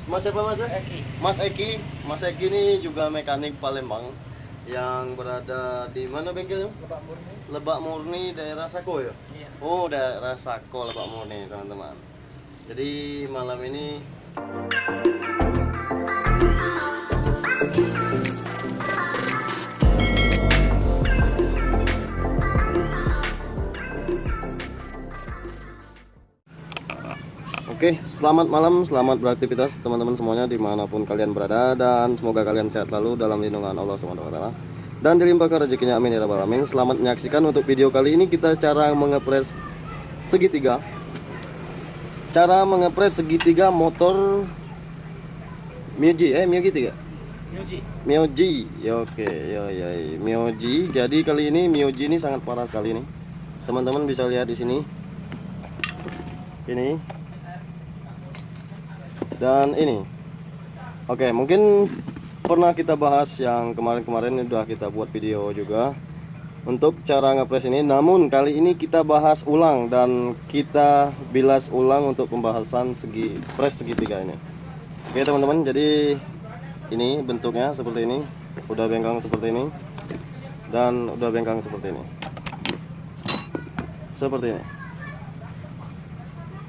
Mas siapa Mas? Eki. Mas Eki. Mas Eki ini juga mekanik Palembang yang berada di mana bengkelnya Mas? Lebak Murni. Lebak Murni, daerah Sako ya? Iya. Oh, daerah Sako, Lebak Murni, teman-teman. Jadi malam ini Oke, selamat malam, selamat beraktivitas teman-teman semuanya dimanapun kalian berada, dan semoga kalian sehat selalu dalam lindungan Allah SWT dan dilimpahkan rezekinya, amin ya rabbal alamin. Selamat menyaksikan untuk video kali ini. Kita cara mengepres segitiga, motor Mioji, Mioji 3 Mioji, ya oke, ya Mioji. Jadi kali ini Mioji ini sangat parah sekali nih, teman-teman bisa lihat di sini, ini dan ini. Oke, mungkin pernah kita bahas yang kemarin-kemarin, udah kita buat video juga untuk cara ngepres ini. Namun kali ini kita bahas ulang dan kita bilas ulang untuk pembahasan pres segitiga ini. Oke teman-teman, jadi ini bentuknya seperti ini, udah bengkang seperti ini dan udah bengkang seperti ini. Seperti ini.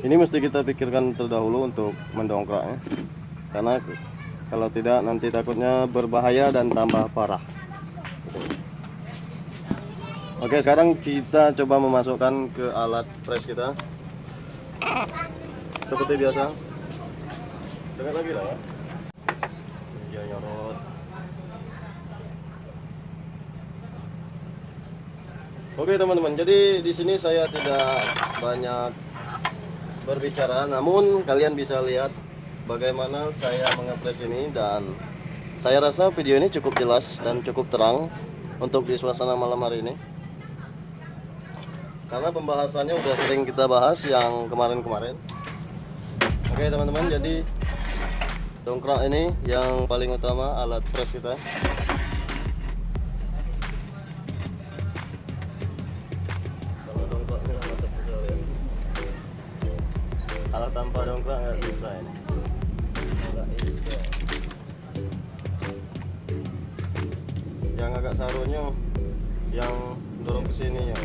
Ini mesti kita pikirkan terdahulu untuk mendongkraknya, karena kalau tidak nanti takutnya berbahaya dan tambah parah. Oke, sekarang kita coba memasukkan ke alat press kita seperti biasa. Dengar lagi lah ya. Ya nyorot. Oke teman-teman, jadi di sini saya tidak banyak berbicara, namun kalian bisa lihat bagaimana saya mengepres ini, dan saya rasa video ini cukup jelas dan cukup terang untuk di suasana malam hari ini, karena pembahasannya udah sering kita bahas yang kemarin-kemarin. Oke teman-teman, jadi dongkrak ini yang paling utama alat press kita. Alat tanpa dongkrak nggak bisa ini, nggak bisa. Yang agak sarunya yang dorong ke sini ya.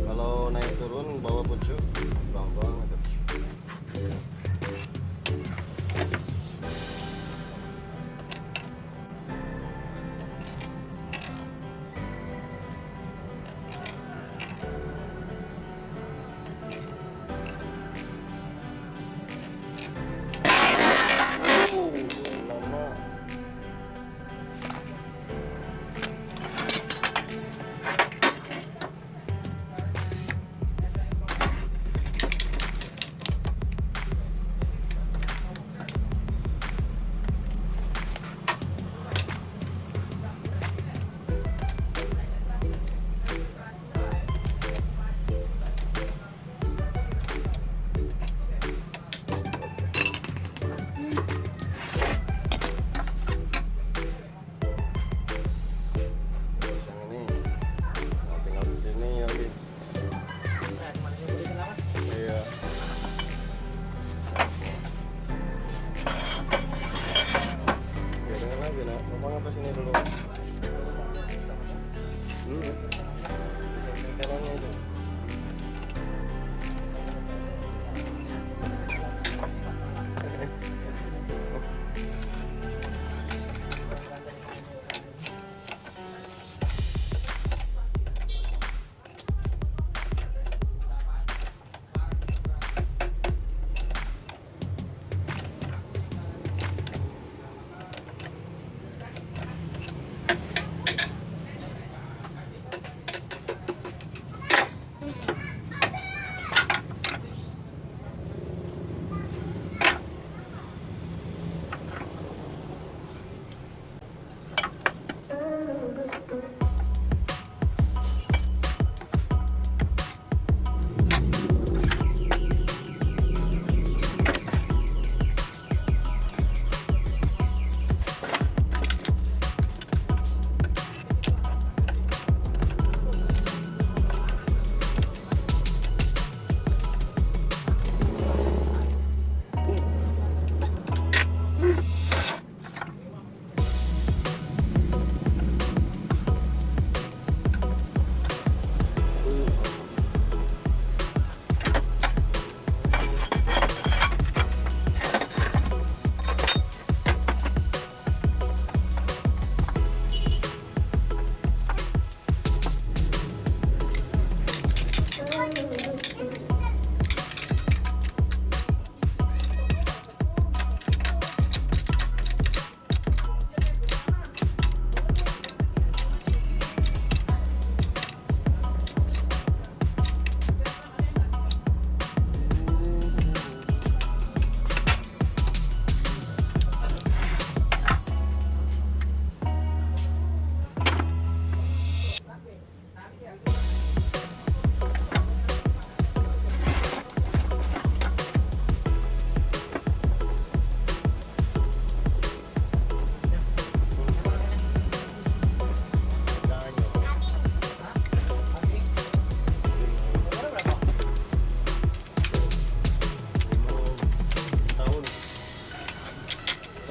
Kalau naik turun bawa pucuk gampang.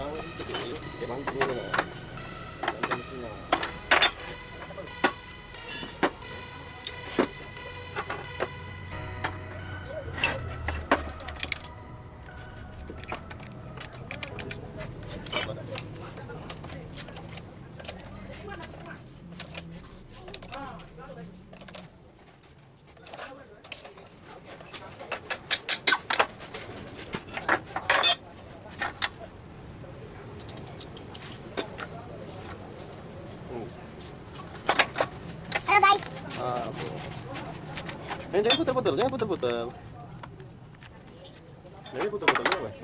Tahu itu emang ini lah. Nanti mesinnya. Jangan putar-putar, jangan putar-putar. Jangan putar-putar dulu, Weh.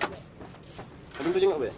Habis itu jengok, Weh.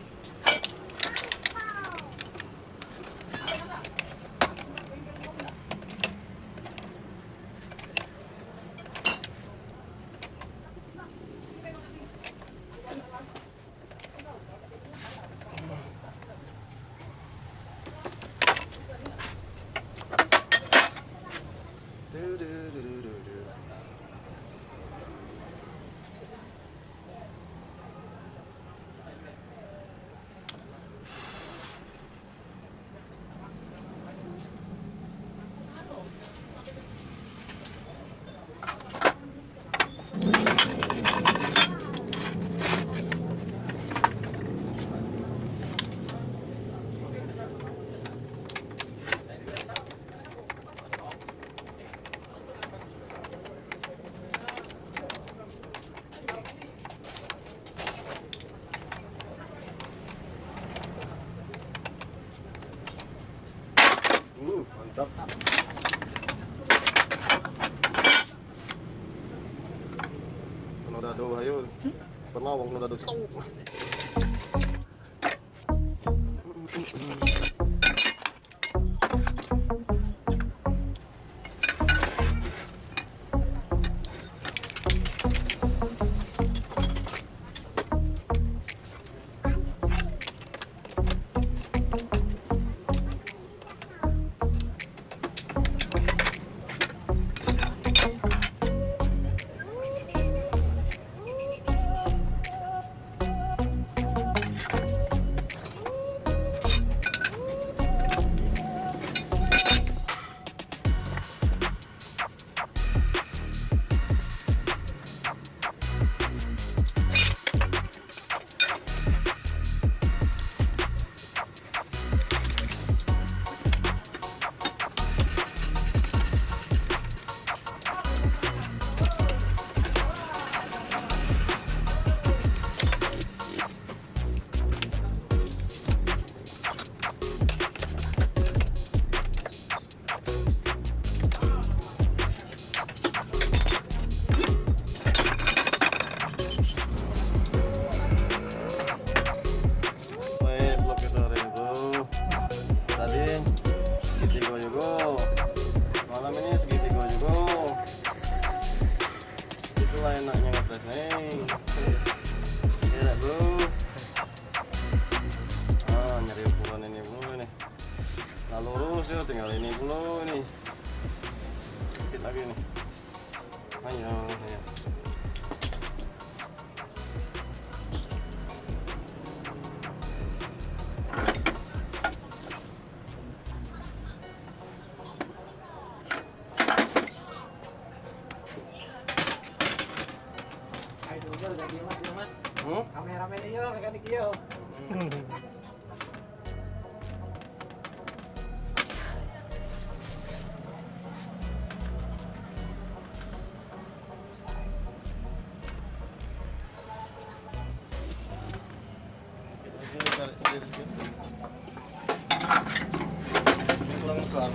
Mantap. Udah do ayo. Pernah wong udah do. Itulah enaknya ngepres nih. Ya bro. Nyari ukuran ini dulu nih. Nah lurus ya, tinggal ini dulu nih. Sedikit lagi nih. Ayo, ayo. Kameramen iyo, mekanik iyo. Kurang besar.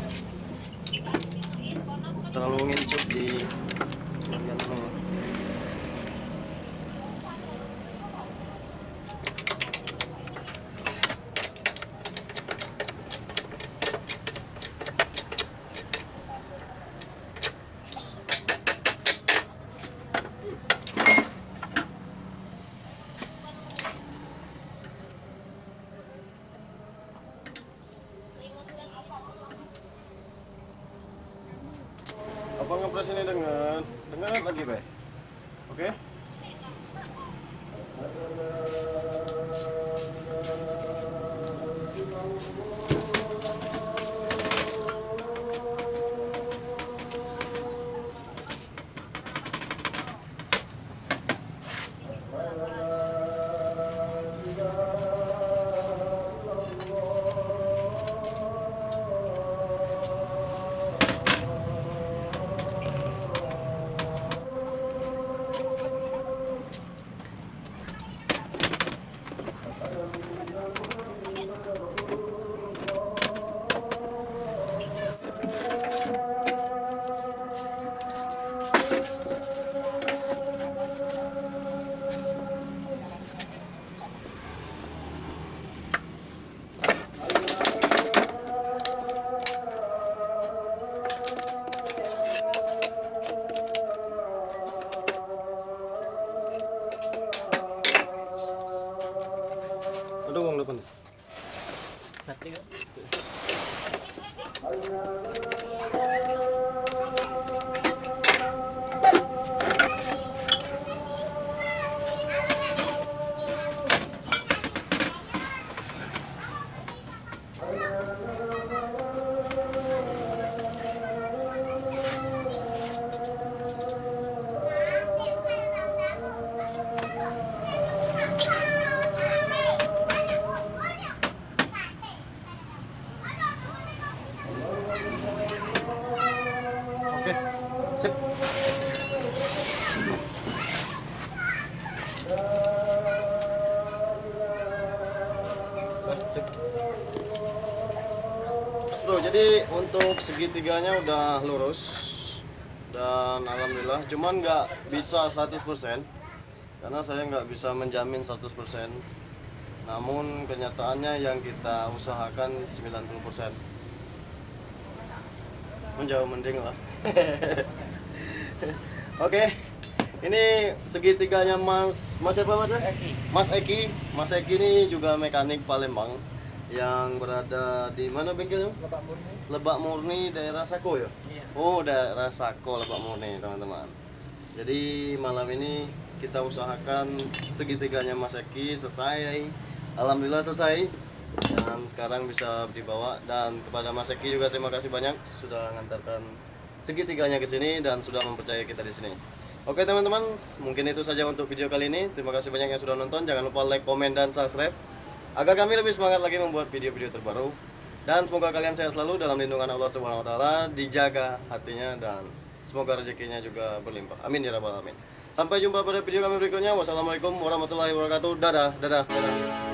Terlalu ngincup di bagian ini. Apa ngepres ini dengan lagi, Be? Oke? Udah uang depan. Mati kan? Oke, sip. Sip. Mas bro, jadi untuk segitiganya udah lurus dan alhamdulillah, cuman nggak bisa 100% karena saya nggak bisa menjamin 100%. Namun kenyataannya yang kita usahakan 90%. Menjauh mending lah. Oke, ini segitiganya Mas siapa Mas? Eki. Mas Eki ini juga mekanik Palembang yang berada di mana bengkelnya Mas? Bapak Murni. Lebak Murni, daerah Sako ya? Iya. Oh, daerah Sako, Lebak Murni teman-teman. Jadi malam ini kita usahakan segitiganya Mas Eki selesai. Alhamdulillah selesai. Dan sekarang bisa dibawa, dan kepada Mas Eki juga terima kasih banyak sudah mengantarkan segitiganya ke sini dan sudah mempercayai kita di sini. Oke teman-teman, mungkin itu saja untuk video kali ini. Terima kasih banyak yang sudah nonton. Jangan lupa like, komen, dan subscribe agar kami lebih semangat lagi membuat video-video terbaru. Dan semoga kalian sehat selalu dalam lindungan Allah Subhanahu wa taala, dijaga hatinya dan semoga rezekinya juga berlimpah. Amin ya rabbal alamin. Sampai jumpa pada video kami berikutnya. Wassalamualaikum warahmatullahi wabarakatuh. Dadah, dadah, dadah.